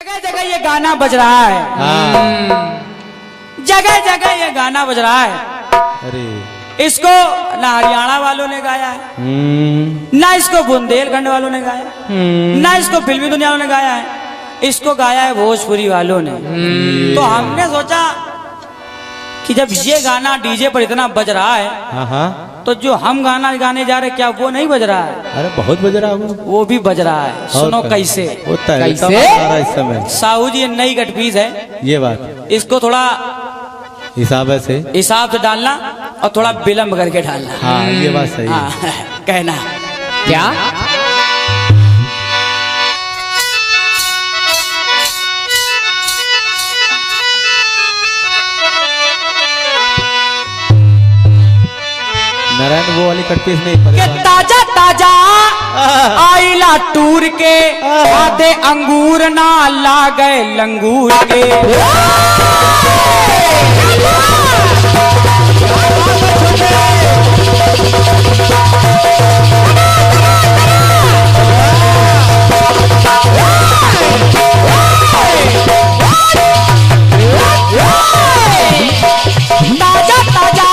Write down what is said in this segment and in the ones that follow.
जगह जगह ये गाना बज रहा है। जगह जगह ये गाना बज रहा है। अरे इसको ना हरियाणा वालों ने गाया है, ना इसको बुंदेलखंड वालों ने गाया, ना इसको फिल्मी दुनिया वालों ने गाया है, इसको गाया है भोजपुरी वालों ने। तो हमने सोचा कि जब ये गाना डीजे पर इतना बज रहा है, तो जो हम गाना गाने जा रहे क्या वो नहीं बज रहा है? अरे बहुत बज रहा है वो भी बज रहा है। सुनो कैसे कैसे इस समय साहू जी, ये नई कटपीस है, ये बात इसको थोड़ा हिसाब से डालना और थोड़ा विलम्ब करके डालना। हाँ ये बात सही है। कहना क्या नारायण वो वाली कटपीस नहीं के ताजा ताजा आइला टूर के आधे अंगूर ना ला गए लंगूर के। ताजा ताजा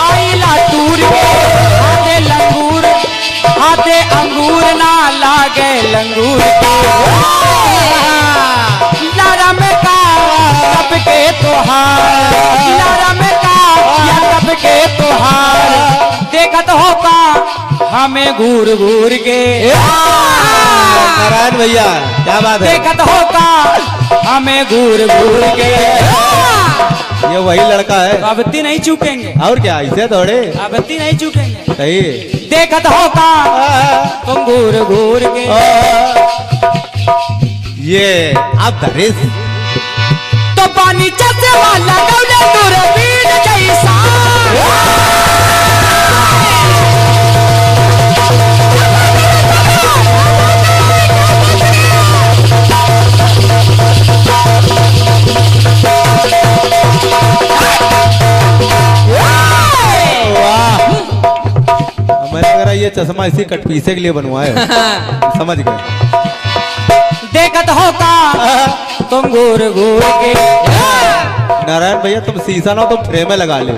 आइला टूर के आधे लंगूर, आधे अंगूर ना लागे लंगूर के। नरम का कब के तोहार, नरम का या कब के तोहार, देखत होगा हमें घूर घूर के। नारायण भैया क्या बात है, देखत होगा हमें घूर घूर के। ये वही लड़का है। अबत्ती नहीं चूकेंगे, और क्या ऐसे थोड़े, अबत्ती नहीं चूकेंगे। सही देखत होगा तुम घूर घूर के। ये आप दरिस तो पानी चश्मा लगौले दूरबीन जैसा, ये चश्मा इसी कटपीसे के लिए बनवाए समझ गए। देखत होगा तुम घूर घूर के। नारायण भैया तुम शीशा ना तुम फ्रेम में लगा ले।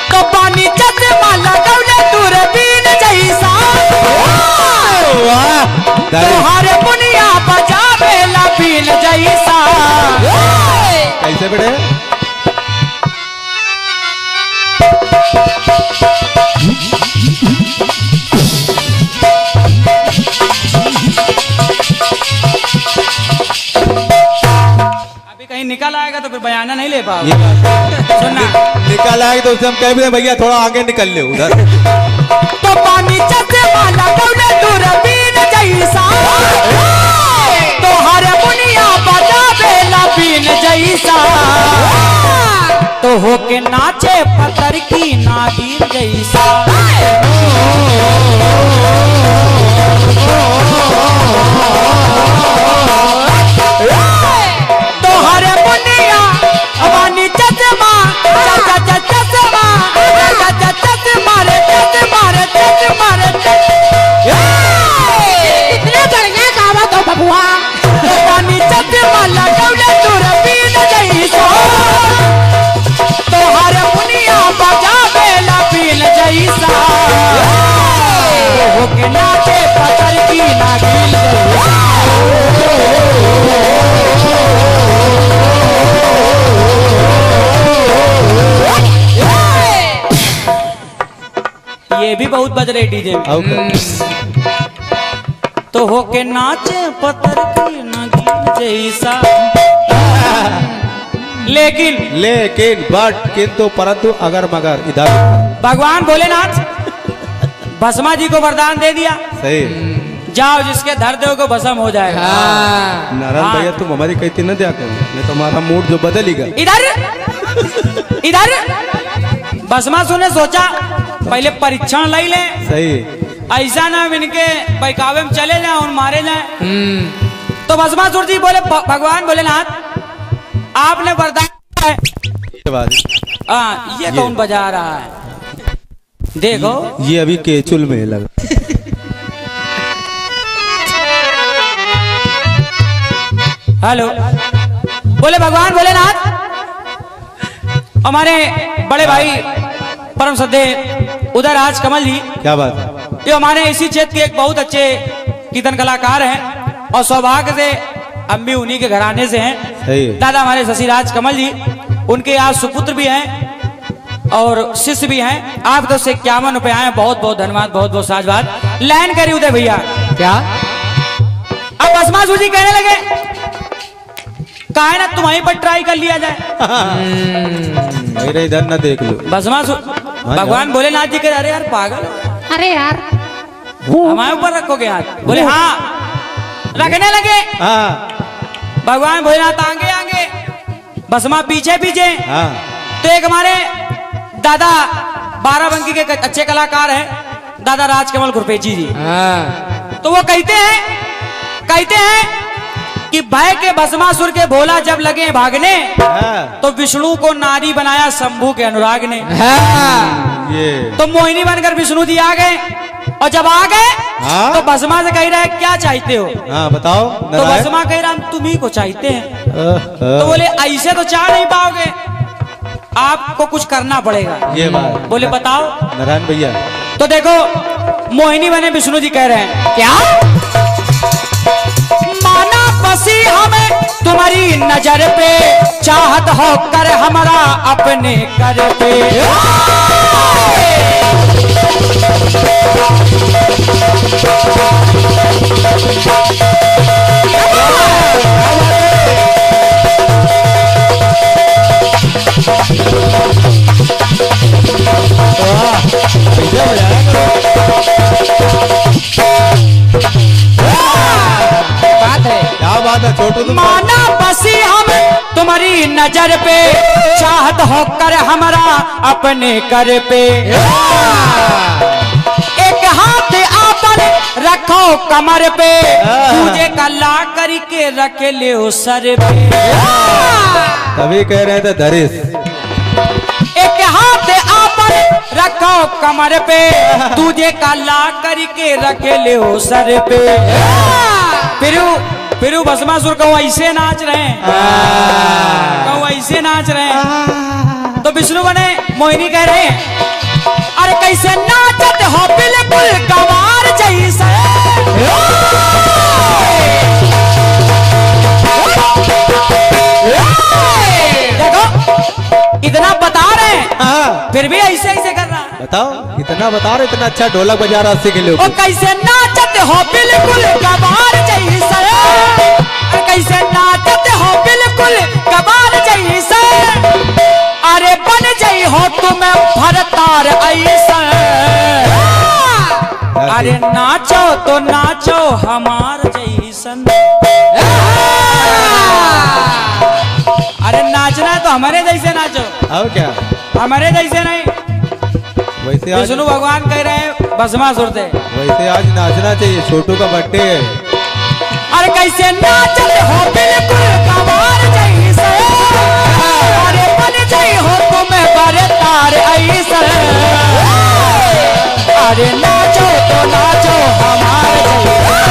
तो पानी चश्मा लगौले दूरबीन जैसा, तुम्हारे बुनिया बजावे लबीन जैसा। कैसे बेटे कहीं निकल आएगा तो फिर बयाना नहीं ले पाओगे। सुनना निकल आएगा तो उससे हम कह भी भैया थोड़ा आगे निकल ले उधर। तो पानी चश्मा लगौले दूरबीन जैसा, तो हर बुनिया बजावे लबीन जैसा। तो होके नाचे पत्थर की नागिन जैसा। ये भी बहुत बज रही डीजे में। तो होके नाचे पत्थर की नागिन जैसा। लेकिन बट किंतु परंतु अगर मगर इधर भगवान भोलेनाथ भस्मा जी को वरदान दे दिया, सही जाओ जिसके धर दो को भस्म हो जाएगा। नारायण भैया तुम हमारी कहती न दिया करो, नहीं तुम्हारा मूड जो बदलेगा। इधर भस्मा सुने सोचा पहले परीक्षण लाई ले, सही ऐसा ना इनके बहकावे में चले जाए और मारे जाए। तो भस्मासुर जी बोले भगवान भोलेनाथ आपने वरदान है। ये कौन बजा रहा है? देखो ये अभी केचुल में लगा। हेलो, बोले भगवान भोलेनाथ, हमारे बड़े भाई परम श्रद्धेय उदय राज कमल जी, क्या बात है? ये हमारे इसी क्षेत्र के एक बहुत अच्छे कीर्तन कलाकार हैं और सौभाग्य से हम भी उन्हीं के घराने से हैं। सही है। दादा हमारे शशिराज कमल जी, उनके आज सुपुत्र भी हैं और शिष्य भी हैं। आप तो 51 रुपए आए, बहुत बहुत धन्यवाद, बहुत बहुत साधुवाद। लाइन करी उदय भैया। क्या? अब भस्मासुर जी कहने लगे, काहे ना तुम्हारी पर ट्राई कर लिया जाए। मेरे इधर ना देख लो। भस्मासुर भगवान भोलेनाथ जी कह रहे, अरे यार पागल, अरे यार हमारे ऊपर रखोगे हाथ? बोले हाँ। रखने लगे हाँ भगवान भोलेनाथ आगे आगे, भस्मा पीछे पीछे। हाँ तो एक हमारे दादा बाराबंकी के अच्छे कलाकार हैं, दादा राजकमल गुरपेची जी। तो वो कहते हैं कि भय के भस्मासुर के भोला जब लगे भागने, हाँ। तो विष्णु को नारी बनाया शंभू के अनुराग ने। ये तो मोहिनी बनकर विष्णु जी आ गए, और जब आ गए हाँ? तो भस्मा से कह रहा है क्या चाहते हो? हाँ बताओ। तो भस्मा कह रहा हम तुम्ही को चाहते हैं। तो बोले ऐसे तो चाह नहीं पाओगे, आपको कुछ करना पड़ेगा। ये बात। बोले बताओ। नारायण भैया, तो देखो मोहिनी बने विष्णु जी कह रहे हैं क्या? माना बसी हमें तुम्हारी नजर पे, चाहत हो कर हमारा अपने कर पे। क्या बात है छोटू? तुम माना बसी हम तुम्हारी नजर पे, चाहत हो कर हमारा अपने कर पे। एक हाथ आपन रखो कमर पे, तुझे कला करके रख ले सर पे। तभी कह रहे थे धरिस। एक हाथ आपन रखो कमर पे, तुझे कला करके रख ले सर पे। फिर भस्मासुर कहूँ ऐसे नाच रहे हैं, कहूँ ऐसे नाच रहे हैं। तो विष्णु बने मोहिनी कह रहे हैं, अरे कैसे नाचत हो बिल्कुल गंवार जैसे। देखो इतना बता रहे हैं, फिर भी ऐसे ऐसे कर रहा है। बताओ, इतना बता रहे, इतना अच्छा ढोलक बजा रहा 80 किलो। ओ कैसे नाचत हो बिल्कुल गंवार जैसे, कैसे नाचत हो बिल्कुल गंवार जैसे। अरे बन जाई हो तुम भरतार ऐसा। अरे नाचो तो नाचो हमार जैसन। अरे नाचना है तो हमारे जैसे नाचो, और क्या? हमारे जैसे नहीं। वैसे आज विष्णु भगवान कह रहे हैं भस्मासुर से, वैसे आज नाचना चाहिए, छोटू का बर्थडे है। अरे कैसे नाचत हो बिल्कुल गंवार जैसे। अरे बन जाई हो तुम भरतार ऐसा। अरे नाचो तो नाचो हमार जैसा।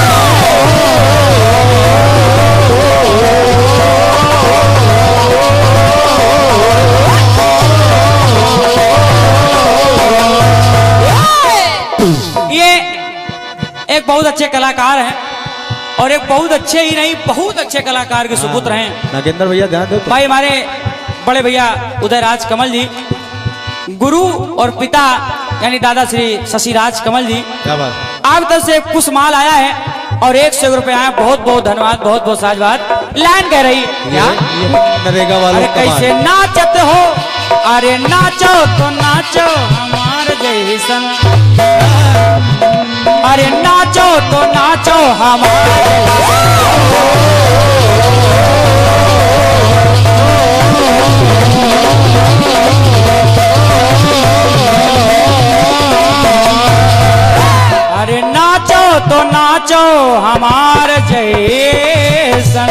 ये एक बहुत अच्छे कलाकार हैं, और एक बहुत अच्छे ही नहीं, बहुत अच्छे कलाकार के सुपुत्र हैं। नागेंद्र भैया ध्यान दो तो। भाई हमारे बड़े भैया उदय राज कमल जी, गुरु और पिता यानी दादा श्री शशिराज कमल जी। क्या बात? आप तरफ से कुछ माल आया है और 100 रुपए आया, बहुत बहुत धन्यवाद, बहुत बहुत साधुवाद। लाइन कह रही क्या? ये नरेगा वालों अरे का कैसे नाचत हो, अरे नाचो तो नाचो हमार जैसन। अरे नाचो तो नाचो हमार अरे नाचो तो नाचो हमार जैसन।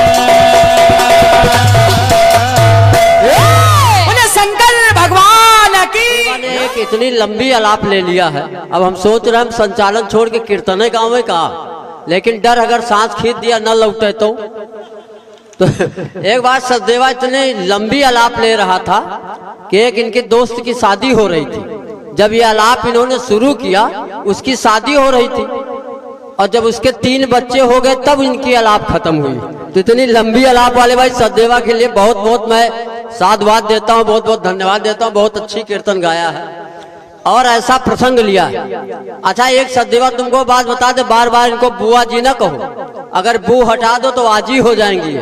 शंकर भगवान की। मैंने एक इतनी लंबी आलाप ले लिया है, अब हम सोच रहे हम संचालन छोड़ के कीर्तने गाँव का, लेकिन डर अगर सांस खींच दिया न लौटे तो तो एक बार सचदेवा इतने लंबी आलाप ले रहा था कि एक इनके दोस्त की शादी हो रही थी। जब ये आलाप इन्होंने शुरू किया, उसकी शादी हो रही थी और जब उसके 3 बच्चे हो गए तब इनकी आलाप खत्म हुई। तो इतनी लंबी आलाप वाले भाई सचदेवा के लिए बहुत बहुत मैं साधुवाद देता हूँ, बहुत बहुत धन्यवाद देता हूँ। बहुत अच्छी कीर्तन गाया है और ऐसा प्रसंग लिया है। अच्छा, एक सचदेवा तुमको बात बता दे, बार बार इनको बुआ जी ना कहो, अगर बू हटा दो तो आजी हो जाएंगी।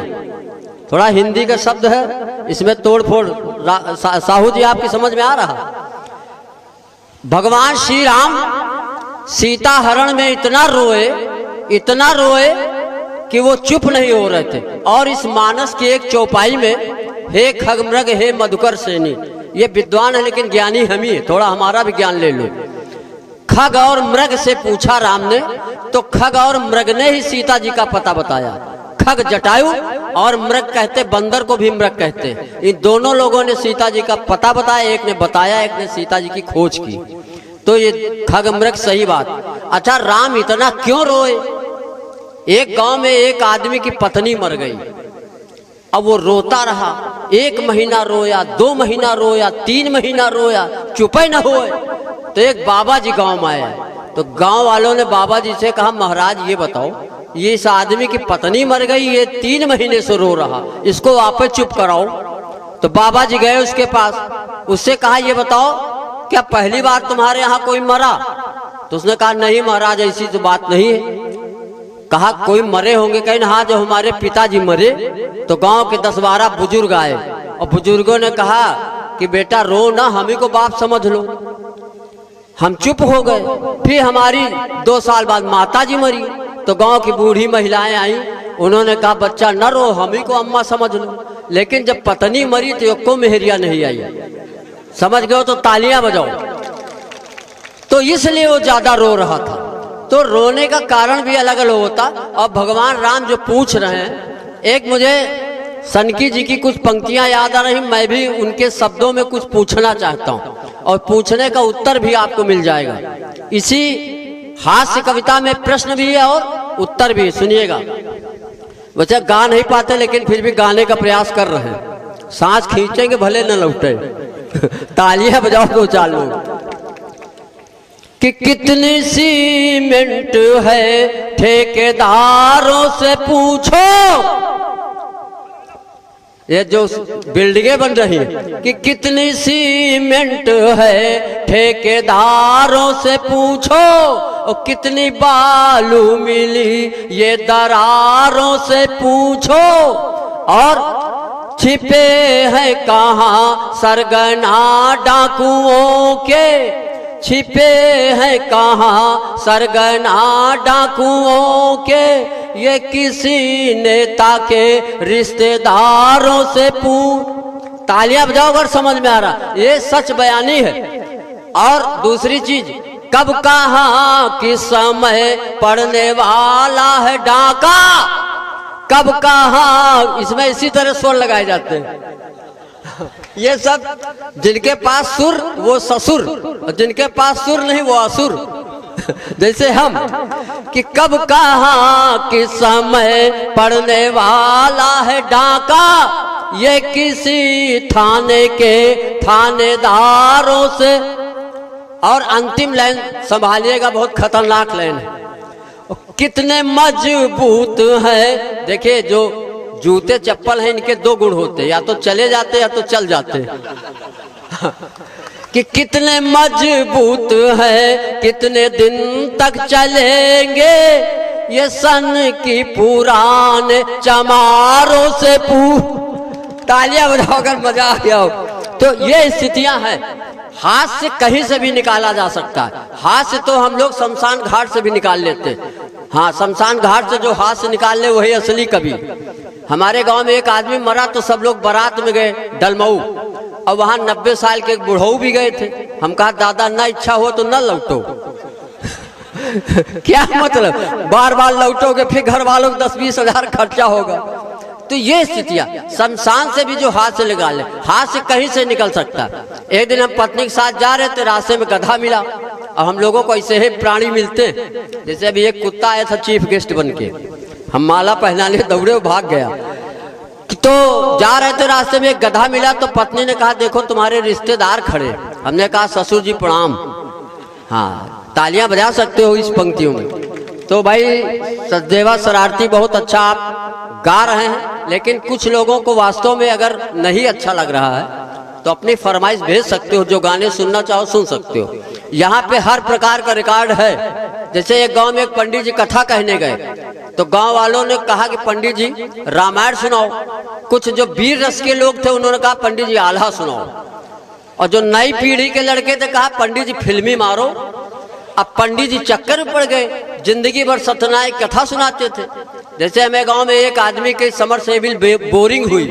थोड़ा हिंदी का शब्द है, इसमें तोड़ फोड़। साहू जी आपकी समझ में आ रहा? भगवान श्री राम सीता हरण में इतना रोए कि वो चुप नहीं हो रहे थे। और इस मानस की एक चौपाई में हे खगमृग हे मधुकर सेनी, ये विद्वान है लेकिन ज्ञानी हम ही है, थोड़ा हमारा भी ज्ञान ले लो। खग और मृग से पूछा राम ने, तो खग और मृग ने ही सीता जी का पता बताया। खग जटायु और मृग कहते, बंदर को भी मृग कहते। इन दोनों लोगों ने सीता जी का पता बताया, एक ने बताया, एक ने सीता जी की खोज की। तो ये खग मृग सही बात। अच्छा, राम इतना क्यों रोए? एक गांव में एक आदमी की पत्नी मर गई। अब वो रोता रहा, 1 महीना रोया, 2 महीना रोया, 3 महीना रोया, चुप ही न हुए। तो एक बाबा जी गांव में आया। तो गांव वालों ने बाबा जी से कहा, महाराज ये बताओ, ये इस आदमी की पत्नी मर गई, ये 3 महीने से रो रहा, इसको वापस चुप कराओ। तो बाबा जी गए उसके पास, उससे कहा ये बताओ क्या पहली बार तुम्हारे यहाँ कोई मरा? तो उसने कहा नहीं महाराज, ऐसी तो बात नहीं है। कहा कोई मरे होंगे? कहीं हाँ, जब हमारे पिताजी मरे तो गांव के 10-12 बुजुर्ग आए और बुजुर्गों ने कहा कि बेटा रो ना, हम ही को बाप समझ लो। हम चुप हो गए। फिर हमारी 2 साल बाद माता जी मरी तो गांव की बूढ़ी महिलाएं आई, उन्होंने कहा बच्चा न रो, हम ही को अम्मा समझ लो। लेकिन जब पत्नी मरी तो एको मेहरिया नहीं आई। समझ गए तो तालियां बजाओ। तो इसलिए वो ज्यादा रो रहा था। तो रोने का कारण भी अलग अलग होता। और भगवान राम जो पूछ रहे हैं, एक मुझे सनकी जी की कुछ पंक्तियां याद आ रही, मैं भी उनके शब्दों में कुछ पूछना चाहता हूं और पूछने का उत्तर भी आपको मिल जाएगा। इसी हास्य कविता में प्रश्न भी है और उत्तर भी। सुनिएगा, बच्चा गा नहीं पाते लेकिन फिर भी गाने का प्रयास कर रहे हैं। सांस खींचेंगे भले न लौटे। तालियां बजाओ 2-4 लोग। कि कितनी सीमेंट है ठेकेदारों से पूछो, ये जो बिल्डिंगें बन रही हैं, कि कितनी सीमेंट है ठेकेदारों से पूछो, और कितनी बालू मिली ये दरारों से पूछो, और छिपे हैं कहाँ सरगना डाकुओं के, छिपे हैं कहाँ सरगना डाकुओं के, ये किसी नेता के रिश्तेदारों से पूछ। तालियां बजाओ अगर समझ में आ रहा, ये सच बयानी है। और दूसरी चीज, कब कहाँ किस समय पड़ने वाला है डाका, कब कहाँ, इसमें इसी तरह स्वर लगाए जाते हैं। ये सब जिनके पास सुर वो ससुर, और जिनके पास सुर नहीं वो असुर। जैसे हम, कि कब कहाँ किस समय पड़ने वाला है डाका, ये किसी थाने के थानेदारों से। और अंतिम लाइन संभालिएगा, बहुत खतरनाक लाइन है। कितने मजबूत हैं, देखिए जो जूते चप्पल हैं इनके 2 गुण होते, या तो चले जाते या तो चल जाते। कि कितने मजबूत हैं, कितने दिन तक चलेंगे, ये सन की पुराने चमारों से पूछ। तालियां बजाओ अगर मजा आ गया हो। तो ये स्थितियां हैं। हाथ से कहीं से भी निकाला जा सकता है। हाथ से तो हम लोग शमशान घाट से भी निकाल लेते। हाँ, शमशान घाट से जो हाथ से निकाल ले वही असली कवि। हमारे गांव में एक आदमी मरा तो सब लोग बारात में गए डलमऊ, और वहां 90 साल के एक बुढ़ऊ भी गए थे। हम कहा दादा ना इच्छा हो तो न लौटो। क्या मतलब, बार बार लौटोगे फिर घर वालों को 10-20 हजार खर्चा होगा। तो ये स्थितियां, शमशान से भी जो हाथ से लगा ले, हाथ से कहीं से निकल सकता है। एक दिन हम पत्नी के साथ जा रहे थे, रास्ते में गधा मिला। और हम लोगों को ऐसे ही प्राणी मिलते, जैसे अभी एक कुत्ता आया था चीफ गेस्ट बन के, हम माला पहनाने दौड़े, भाग गया। तो जा रहे थे, रास्ते में एक गधा मिला तो पत्नी ने कहा देखो तुम्हारे रिश्तेदार खड़े। हमने कहा ससुर जी प्रणाम। हाँ, तालियां बजा सकते हो इस पंक्तियों में। तो भाई सचदेवा शरारती बहुत अच्छा आप गा रहे हैं, लेकिन कुछ लोगों को वास्तव में अगर नहीं अच्छा लग रहा है तो अपनी फरमाइश भेज सकते हो, जो गाने सुनना चाहो सुन सकते हो। यहाँ पे हर प्रकार का रिकॉर्ड है। जैसे एक गांव में एक पंडित जी कथा कहने गए, तो गांव वालों ने कहा कि पंडित जी रामायण सुनाओ। कुछ जो वीर रस के लोग थे उन्होंने कहा पंडित जी आल्हा सुनाओ, और जो नई पीढ़ी के लड़के थे कहा पंडित जी फिल्मी मारो। अब पंडित जी चक्कर में पड़ गए, जिंदगी भर सत्यनारायण कथा सुनाते थे। जैसे हमें गांव में एक आदमी की समरसेबिल बोरिंग हुई,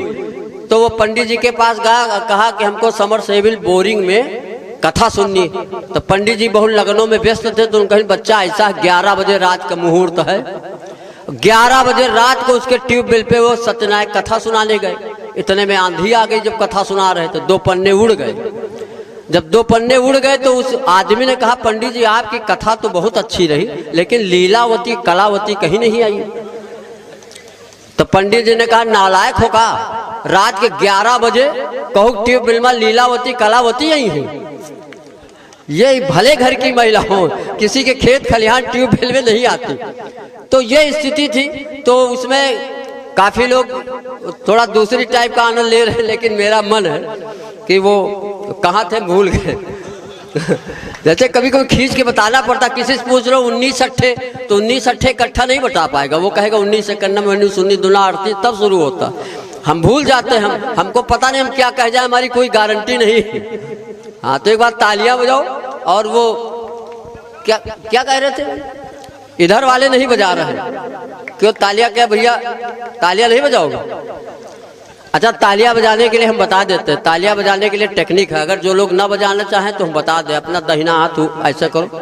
तो वो पंडित जी के पास गया, कहा कि हमको समरसेबिल बोरिंग में कथा सुननी। तो पंडित जी बहुत लगनों में व्यस्त थे, तो उनका बच्चा ऐसा 11 बजे रात का मुहूर्त है, 11 बजे रात को उसके ट्यूबवेल पे वो सत्यनारायण कथा सुनाने गए। इतने में आंधी आ गई, जब कथा सुना रहे थे 2 पन्ने उड़ गए। जब 2 पन्ने उड़ गए तो उस आदमी ने कहा पंडित जी आपकी कथा तो बहुत अच्छी रही, लेकिन लीलावती कलावती कहीं नहीं आई। तो पंडित जी ने कहा नालायक होगा, रात के 11 बजे कहू ट्यूबवेल में लीलावती कलावती आई है। ये भले घर की महिला हो, किसी के खेत खलिहान ट्यूबवेल में नहीं आती। तो ये स्थिति थी। तो उसमें काफी लोग थोड़ा दूसरी टाइप का आनंद ले रहे हैं, लेकिन मेरा मन है कि वो कहाँ थे भूल गए। जैसे कभी कभी खींच के बताना पड़ता, किसी से पूछ लो 19 अट्ठे, तो 19 अट्ठे इकट्ठा नहीं बता पाएगा। वो कहेगा 19 इक्यानवे 19 19 दूना 38, तब शुरू होता। हम भूल जाते हैं, हमको पता नहीं हम क्या कह जाए, हमारी कोई गारंटी नहीं। हाँ, तो एक बार तालियां बजाओ। और वो क्या क्या कह रहे थे, इधर वाले नहीं बजा रहे, क्यों तालियां, क्या भैया तालियां नहीं बजाओगे? अच्छा, तालियां बजाने के लिए हम बता देते हैं, तालियां बजाने के लिए टेक्निक है। अगर जो लोग ना बजाना चाहें तो हम बता दें। अपना दाहिना हाथ ऐसे करो,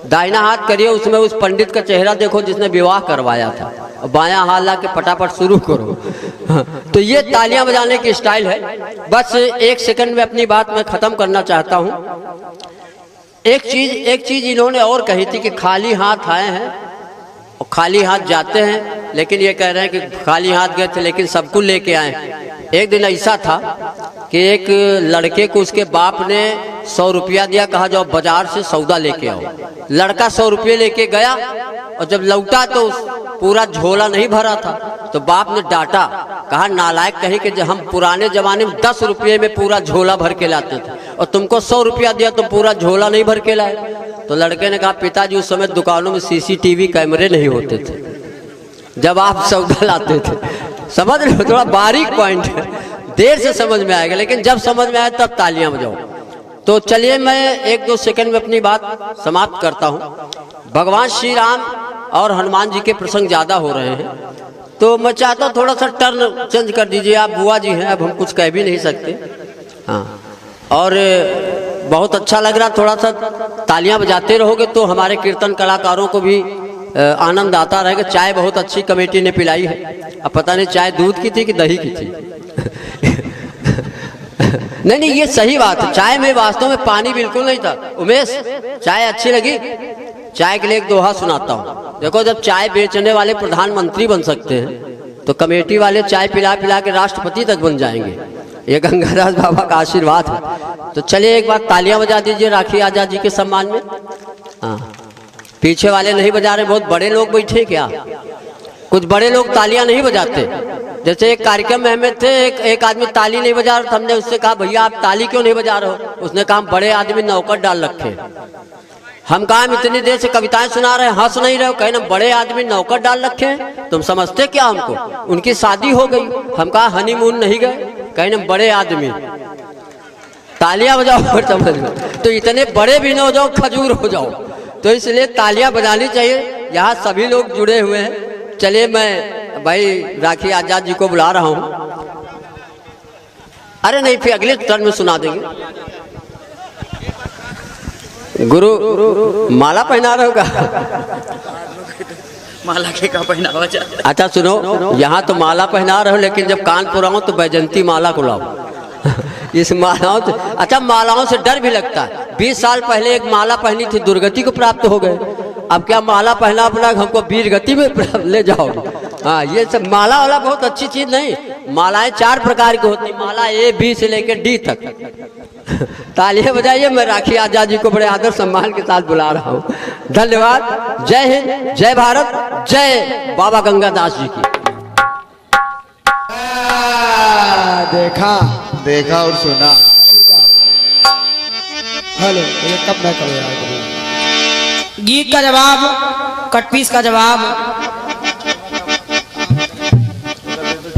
दाहिना हाथ करिए, उसमें उस पंडित का चेहरा देखो जिसने विवाह करवाया था, और बायां हाथ ला के फटाफट शुरू करो। तो ये तालियां बजाने की स्टाइल है। बस 1 सेकंड में अपनी बात मैं खत्म करना चाहता हूँ। एक चीज इन्होंने और कही थी कि खाली हाथ आए हैं और खाली हाथ जाते हैं, लेकिन ये कह रहे हैं कि खाली हाथ गए थे लेकिन सबको लेके आए। एक दिन ऐसा था कि एक लड़के को उसके बाप ने 100 रुपया दिया, कहा जाओ बाजार से सौदा लेके आओ। लड़का 100 रुपये लेके गया, और जब लौटा तो पूरा झोला नहीं भरा था। तो बाप ने डांटा, कहा नालायक कहीं कि जब हम पुराने जमाने में 10 रुपये में पूरा झोला भर के लाते थे, और तुमको 100 रुपया दिया तो पूरा झोला नहीं भर के लाए। तो लड़के ने कहा पिताजी उस समय दुकानों में CCTV कैमरे नहीं होते थे जब आप सौदा लाते थे। समझ रहे हो, थोड़ा बारीक पॉइंट है, देर से समझ में आएगा, लेकिन जब समझ में आए तब तालियां बजाओ। तो चलिए मैं 1-2 सेकंड में अपनी बात समाप्त करता हूँ। भगवान श्री राम और हनुमान जी के प्रसंग ज्यादा हो रहे हैं, तो मैं चाहता हूँ थोड़ा सा टर्न चेंज कर दीजिए। आप बुआ जी हैं, अब हम कुछ कह भी नहीं सकते। हाँ, और बहुत अच्छा लग रहा, थोड़ा सा तालियां बजाते रहोगे तो हमारे कीर्तन कलाकारों को भी आनंद आता रहेगा। चाय बहुत अच्छी कमेटी ने पिलाई है। अब पता नहीं चाय दूध की थी कि दही की थी। नहीं, ये सही बात है, चाय में वास्तव में पानी बिल्कुल नहीं था। उमेश, चाय अच्छी लगी? चाय के लिए एक दोहा सुनाता हूँ। देखो, जब चाय बेचने वाले प्रधानमंत्री बन सकते हैं तो कमेटी वाले चाय पिला पिला के राष्ट्रपति तक बन जाएंगे। ये गंगादास बाबा का आशीर्वाद है। तो चलिए एक बार तालियां बजा दीजिए राखी आजाद जी के सम्मान में। हाँ, पीछे वाले नहीं बजा रहे, बहुत बड़े लोग बैठे क्या? कुछ बड़े लोग तालियां नहीं बजाते। जैसे एक कार्यक्रम में हमें थे, एक आदमी ताली नहीं बजा रहा था। हमने उससे कहा भैया आप ताली क्यों नहीं बजा रहे हो? उसने कहा बड़े आदमी नौकर डाल रखे। हम कहा हम इतनी देर से कविताएं सुना रहे हैं, हंस नहीं रहे हो? कहे ना बड़े आदमी नौकर डाल रखे हैं, तुम समझते क्या हमको? उनकी शादी हो गई। हम कहा हनीमून नहीं गए? कहे ना बड़े आदमी। तालियां बजाओ और समझ लो। तो इतने बड़े भी न हो जाओ, खजूर हो जाओ। तो इसलिए तालियां बजानी चाहिए। यहाँ सभी लोग जुड़े हुए हैं। चलिए मैं भाई राखी आजाद जी को बुला रहा हूँ। अरे नहीं, फिर अगले टर्न में सुना देंगे। गुरु माला पहना रहे होगा? माला के का पहनावा? अच्छा सुनो, यहाँ तो माला पहना रहे हो, लेकिन जब कानपुर आओ तो बैजंती माला को लाओ। इस मालाओं से, अच्छा मालाओं से डर भी लगता है। 20 साल पहले एक माला पहनी थी, दुर्गति को प्राप्त हो गए। अब क्या माला पहना हमको वीर गति में ले जाओ? हाँ, ये सब माला वाला बहुत अच्छी चीज नहीं। मालाएं 4 प्रकार की होती, माला A B से लेकर D तक। तालियां बजाइए, मैं राखी आजाद जी को बड़े आदर सम्मान के साथ बुला रहा हूँ। धन्यवाद। जय हिंद, जय भारत, जय बाबा गंगादास जी की। देखा देखा और सुना। हेलो, ये कब मैं करूँ यार? गीत का जवाब, कटपीस का जवाब,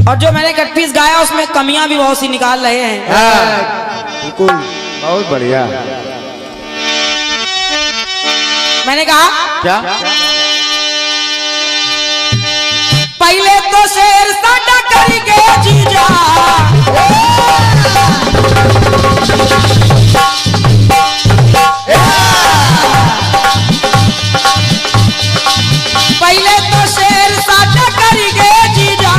और जो मैंने कटपीस गाया उसमें कमियां भी बहुत सी निकाल रहे हैं। बिल्कुल, बहुत बढ़िया। मैंने कहा क्या? पहले तो शेर साडा करेंगे जीजा, पहले तो शेर साडा करेंगे जीजा,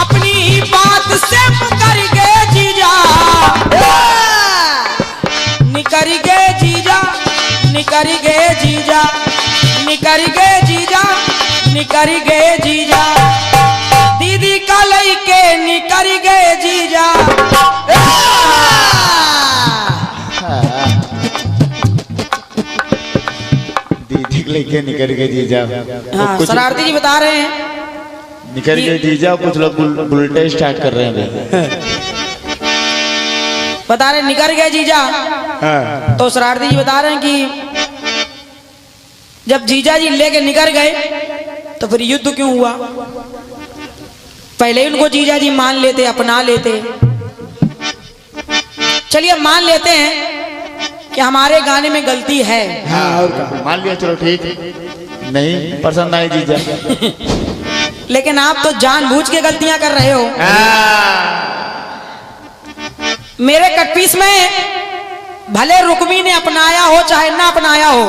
अपनी बात से मुकरेंगे जीजा, निकरेंगे जीजा, निकरेंगे जीजा, निकरेंगे जीजा, निकरेंगे जीजा, दीदी का लइके निकरेंगे जीजा। दीदी को लेके निकल गए जीजा। हाँ, कुछ शरारती जी बता रहे हैं, निकल गए जीजा, कुछ लोग बुलेटे स्टार्ट कर रहे हैं अभी। बता रहे निकल गए जीजा। हाँ। तो शरारती जी बता रहे हैं कि जब जीजा जी लेके निकल गए तो फिर युद्ध क्यों हुआ? पहले ही उनको जीजा जी मान लेते, अपना लेते। चलिए मान लेते हैं कि हमारे गाने में गलती है। हाँ और क्या? मान लिया, चलो ठीक। नहीं पसंद आई जीजा। लेकिन आप तो जानबूझ के गलतियां कर रहे हो। मेरे कटपीस में भले रुक्मी ने अपनाया हो चाहे ना अपनाया हो,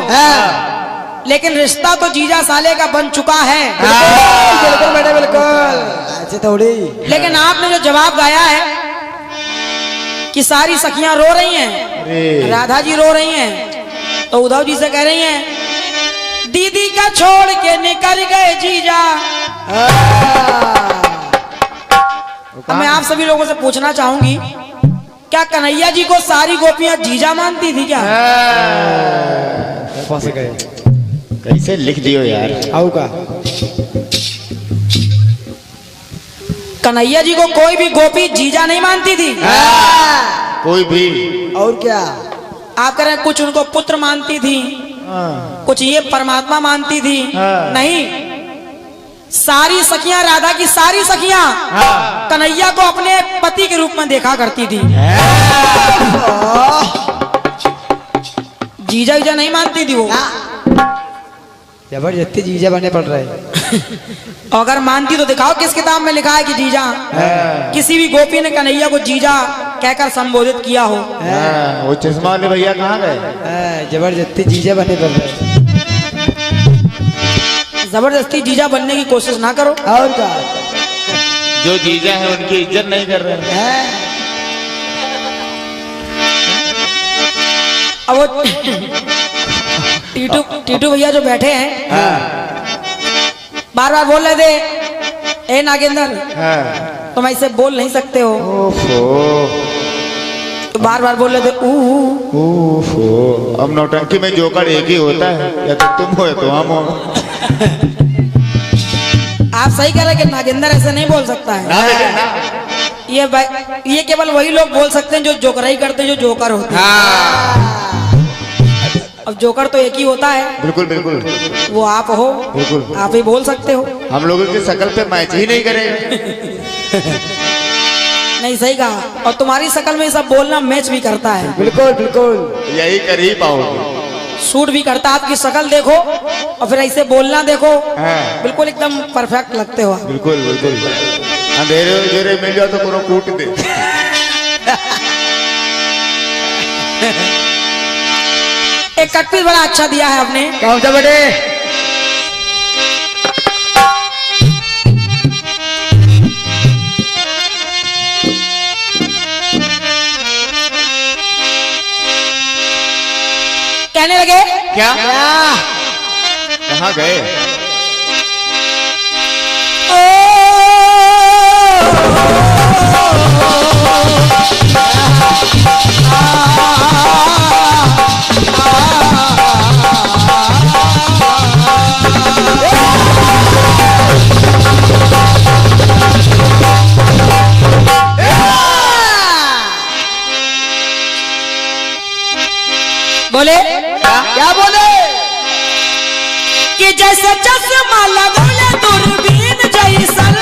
लेकिन रिश्ता तो जीजा साले का बन चुका है। बिल्कुल बेटे बिल्कुल, ऐसे थोड़ी। लेकिन आपने जो जवाब गाया है कि सारी सखियां रो रही हैं, राधा जी रो रही हैं, तो उद्धव जी से कह रही हैं दीदी का छोड़ के निकल गए जीजा। अब मैं आप सभी लोगों से पूछना चाहूंगी, क्या कन्हैया जी को सारी गोपियां जीजा मानती थी क्या? फंस गए। कैसे लिख दियो यार। आओ का? कन्हैया जी को कोई भी गोपी जीजा नहीं मानती थी। कोई भी। और क्या? आप कह रहे हैं कुछ उनको पुत्र मानती थी, कुछ ये परमात्मा मानती थी। नहीं, सारी सखियां, राधा की सारी सखियां कन्हैया को अपने पति के रूप में देखा करती थी। जीजा जीजा नहीं मानती थी वो। जबरदस्ती जीजा बनने पड़ रहे। अगर मानती तो दिखाओ किस किताब में लिखा है कि जीजा, किसी भी गोपी ने कन्हैया को जीजा कहकर संबोधित किया हो। वो चश्मा वाले भैया कहाँ गए? जबरदस्ती जीजा बनने पड़ रहे। जबरदस्ती जीजा बनने की कोशिश ना करो। और क्या? जो जीजा है उनकी इज्जत नहीं कर रहे हैं। अब वो टीटू भैया जो बैठे हैं, बार बार बोल रहे थे ए नागेंद्र, तुम ऐसे बोल नहीं सकते हो। तो बार बार बोल रहे थे अब नौटंकी में जोकर एक ही होता है, या तो तुम हो या तो हम हो। आप सही कह रहे हैं कि नागेंद्र ऐसे नहीं बोल सकता है। ये केवल वही लोग बोल सकते हैं जो जोकराई करते हैं, जो जोकर होते हैं। अब जोकर तो एक ही होता है। बिल्कुल बिल्कुल, वो आप हो। बिल्कुल आप ही बोल सकते हो। हम लोगों की शकल पे मैच ही नहीं करेगा। नहीं, सही कहा। और तुम्हारी शकल में सब बोलना मैच भी करता है। बिल्कुल बिल्कुल, यही कर ही पाओगे। सूट भी करता है। आपकी शकल देखो और फिर ऐसे बोलना देखो, बिल्कुल एकदम परफेक्ट लगते हो। बिल्कुल बिल्कुल। अंधेरे अंधेरे मिल जाओ तो पूरा कूट दे। एक कटपीस बड़ा अच्छा दिया है आपने। कौन सा बेटे? कहने लगे क्या? कहाँ गए? ओ जैसे चश्मा लगौले दूरबीन जैसन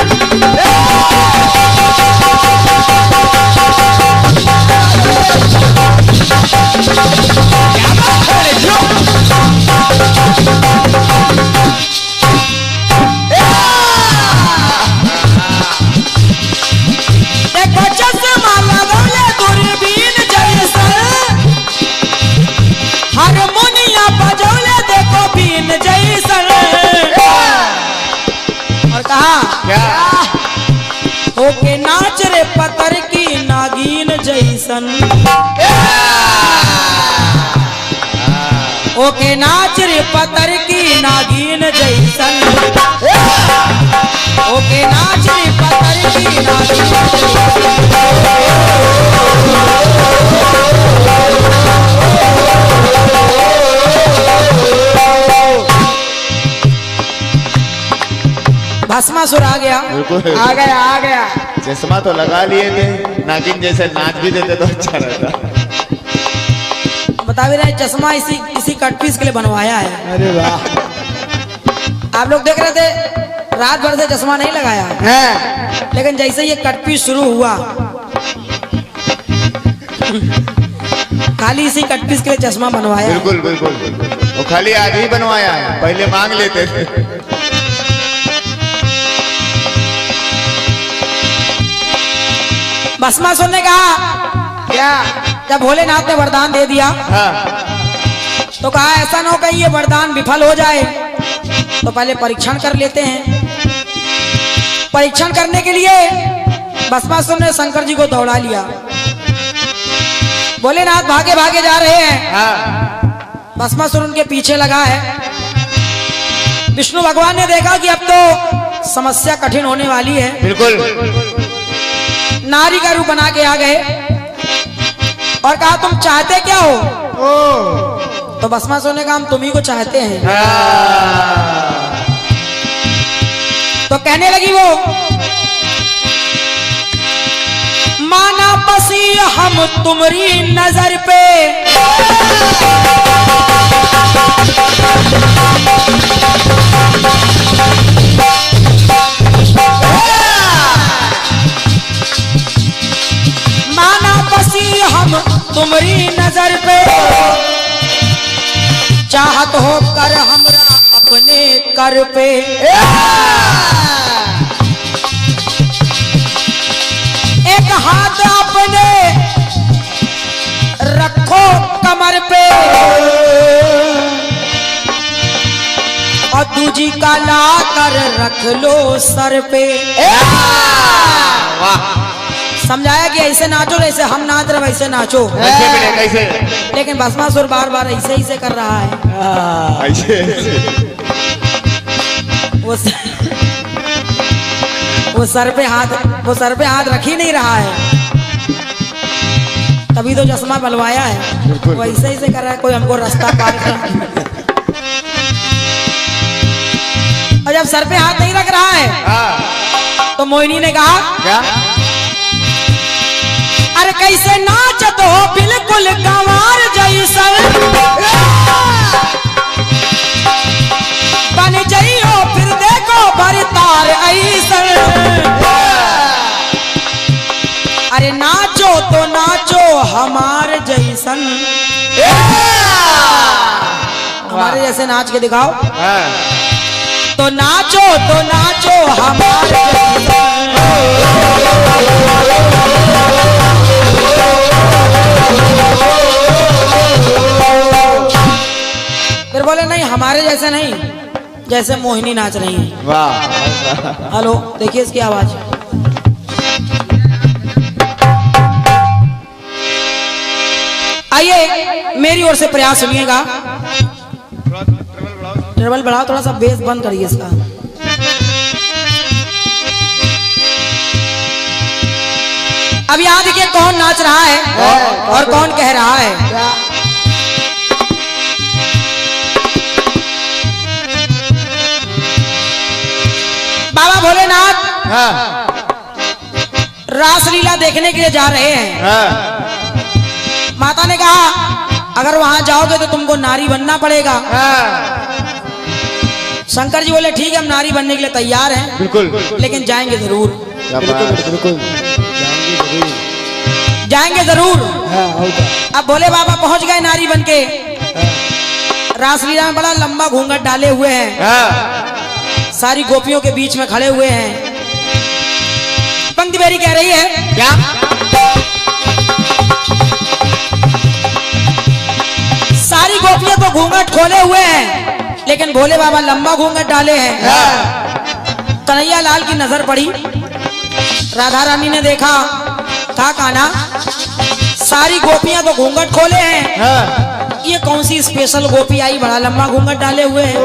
देखो चश्मा लगौले दूरबीन जैसन हारमोनिया बजौले देखो बीन जैसन और कहा क्या ओके नाच रे पतर की नागिन जैसन ओके नाच रे पतर की नागिन जैसन ओके नाच रे पतर की नागिन भस्मासुर आ गया बिल्कुल आ गया चश्मा तो लगा लिए थे, नागिन जैसे नाच भी देते तो अच्छा रहता। बता भी रहे चश्मा इसी कटपीस के लिए बनवाया है। अरे वाह आप लोग देख रहे थे रात भर से चश्मा नहीं लगाया है लेकिन जैसे ये कटपीस शुरू हुआ खाली इसी कटपीस के लिए चश्मा बनवाया है। बिल्कुल बिल्कुल वो खाली आज ही बनवाया है, पहले मांग लेते थे। भस्मासुर ने कहा क्या जब भोलेनाथ ने वरदान दे दिया हाँ तो कहा ऐसा ना हो कहीं ये वरदान विफल हो जाए तो पहले परीक्षण कर लेते हैं। परीक्षण करने के लिए भस्मासुर ने शंकर जी को दौड़ा लिया। भोलेनाथ भागे भागे जा रहे हैं, हाँ भस्मासुर उनके पीछे लगा है। विष्णु भगवान ने देखा कि अब तो समस्या कठिन होने वाली है, बिल्कुल नारी का रूप बना के आ गए और कहा तुम चाहते क्या हो? तो भस्मासुर ने कहा हम तुम्ही को चाहते हैं। तो कहने लगी वो माना बसी हम तुम्हारी नजर पे माना बसी हम तुम्हारी नजर पे चाहत हो कर हमरा अपने कर पे एक हाथ अपने रखो कमर पे और दूजी का ला कर रख लो सर पे। समझाया कि ऐसे नाचो जैसे हम नाच रहे वैसे नाचो, कैसे मिले कैसे लेकिन भस्मासुर बार बार ऐसे ही से कर रहा है। ऐसे वो सर पे हाथ रख ही नहीं रहा है, तभी तो चश्मा बलवाया है। वो ऐसे ही से कर रहा है कोई हमको रास्ता पार कर। और जब सर पे हाथ नहीं रख रहा है तो मोहिनी ने कहा क्या अरे कैसे नाच तो बिल्कुल गंवार जैसन बन जाइयो फिर देखो भरतार ऐसन। अरे नाचो तो नाचो हमारे जैसन, हमारे जैसे नाच के दिखाओ। तो नाचो हमारे जैसन। फिर बोले नहीं हमारे जैसे नहीं, जैसे मोहिनी नाच रही है। वाह हेलो देखिए इसकी आवाज। आइए मेरी ओर से प्रयास सुनिएगा। ट्रेवल बढ़ाओ थोड़ा सा, बेस बंद करिए इसका। अब याद देखिए कौन नाच रहा है और कौन कह रहा है। बाबा भोलेनाथ रासलीला देखने के लिए जा रहे हैं। माता ने कहा अगर वहां जाओगे तो तुमको नारी बनना पड़ेगा। शंकर जी बोले ठीक है हम नारी बनने के लिए तैयार हैं, बिल्कुल लेकिन जाएंगे जरूर, क्या बात। बिल्कुल जाएंगे जरूर। हाँ और क्या? अब भोले बाबा पहुंच गए नारी बन के, रासलीला में बड़ा लंबा घूंघट डाले हुए हैं, हाँ, सारी गोपियों के बीच में खड़े हुए हैं। पंक्ति बेरी कह रही है क्या सारी गोपियां तो घूंघट खोले हुए हैं, लेकिन भोले बाबा लंबा घूंघट डाले हैं। कन्हैया लाल की नजर पड़ी, राधा रानी ने देखा, कहा कान्हा सारी गोपियां तो घूंघट खोले हैं, हाँ, ये कौन सी स्पेशल गोपी आई बड़ा लंबा घूंघट डाले हुए हैं।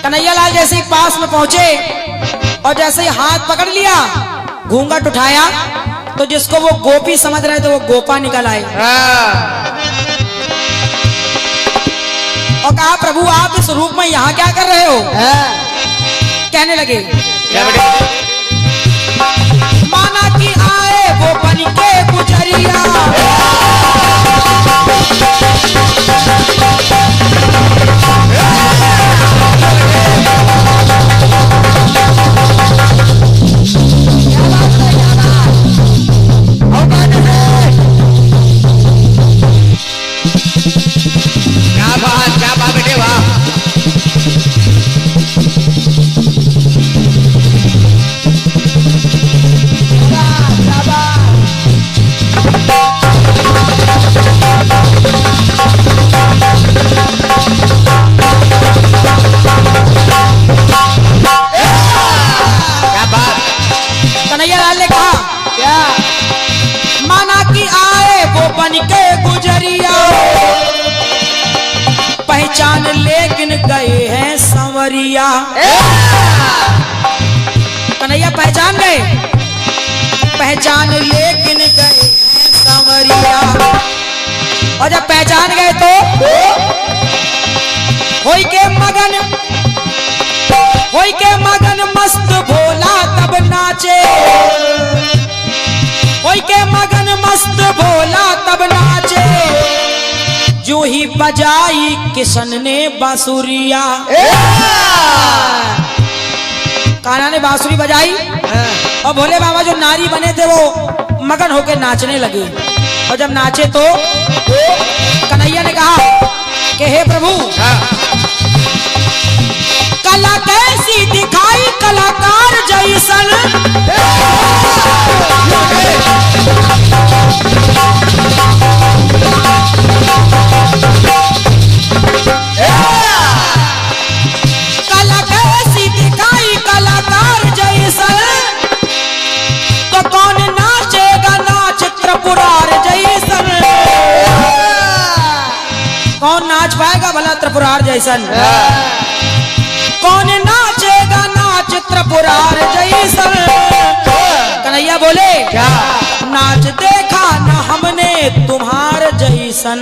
कन्हैया लाल जैसे ही पास में पहुंचे और जैसे ही हाथ पकड़ लिया, घूंघट उठाया, तो जिसको वो गोपी समझ रहे थे वो गोपा निकल आए हाँ, और कहा प्रभु आप इस रूप में यहाँ क्या कर रहे हो। कहने लगे क्या बेटे माना कि आए वो बन के गुजरिया, क्या बात बेटे वाह। क्या बात। कन्हैया लाल ने कहा क्या माना कि आए वो बन के गुजरिया, पहचान लेकिन गए हैं संवरिया। कन्हैया पहचान गए, पहचान लेकिन गए हैं संवरिया। और जब पहचान गए तो होई के मगन मस्त भोला तब नाचे, होई के मगन मस्त भोला तब नाचे, जो ही बजाई किशन ने बांसुरिया। कान्हा ने बांसुरी बजाई और भोले बाबा जो नारी बने थे वो मगन होकर नाचने लगे। और जब नाचे तो कन्हैया ने कहा कि हे प्रभु कला कैसी दिखाई कलाकार जैसन, कला कैसी दिखाई कलाकार जैसन, तो कौन नाचेगा नाच त्रिपुरार जैसन। कौन नाच पाएगा भला त्रिपुरार जैसन, कौन नाचेगा नाच त्रिपुरार जैसन। कन्हैया बोले क्या नाच देखा न हमने तुम्हार जैसन।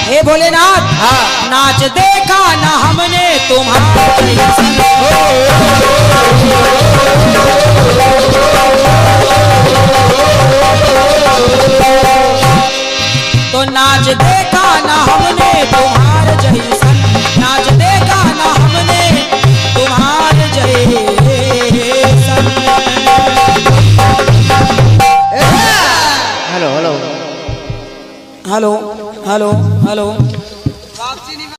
हे भोलेनाथ नाच देखा न हमने तुम्हार जैसन। तो नाच देखा न हमने तुम्हार जैसन, नाच देखा न हमने तुम्हार जैसन। Hello hello hello hello hello